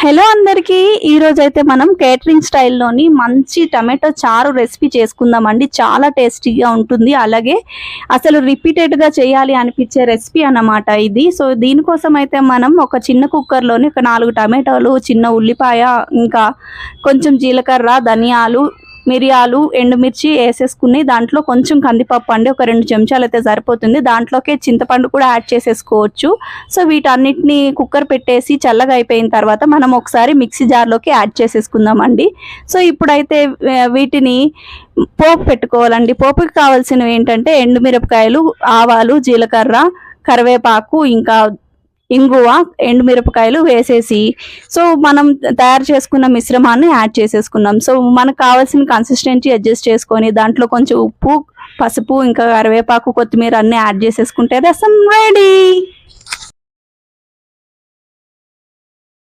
Hello అందరికీ, ఈరోజైతే మనం కేటరింగ్ స్టైల్లోని మంచి టమాటో చారు రెసిపీ చేసుకుందామండి. చాలా టేస్టీగా ఉంటుంది, అలాగే అసలు రిపీటెడ్గా చేయాలి అనిపించే రెసిపీ అన్నమాట ఇది. సో దీనికోసం అయితే మనం ఒక చిన్న కుక్కర్లోని ఒక 4 టమాటోలు, చిన్న ఉల్లిపాయ, ఇంకా కొంచెం జీలకర్ర, ధనియాలు, మిరియాలు, ఎండుమిర్చి వేసేసుకుని దాంట్లో కొంచెం కందిపప్పు అండి, ఒక 2 చెంచాలు అయితే సరిపోతుంది. దాంట్లోకే చింతపండు కూడా యాడ్ చేసేసుకోవచ్చు. సో వీటన్నిటిని కుక్కర్ పెట్టేసి చల్లగా అయిపోయిన తర్వాత మనం ఒకసారి మిక్సీ జార్లోకి యాడ్ చేసేసుకుందామండి. సో ఇప్పుడైతే వీటిని పోపు పెట్టుకోవాలండి. పోపుకి కావాల్సినవి ఏంటంటే ఎండుమిరపకాయలు, ఆవాలు, జీలకర్ర, కరివేపాకు, ఇంకా ఇంగువ, ఎండుమిరపకాయలు వేసేసి సో మనం తయారు చేసుకున్న మిశ్రమాన్ని యాడ్ చేసేసుకున్నాం. సో మనకు కావాల్సిన కన్సిస్టెన్సీ అడ్జస్ట్ చేసుకొని దాంట్లో కొంచెం ఉప్పు, పసుపు, ఇంకా కరివేపాకు, కొత్తిమీర అన్నీ యాడ్ చేసేసుకుంటే రసం రెడీ.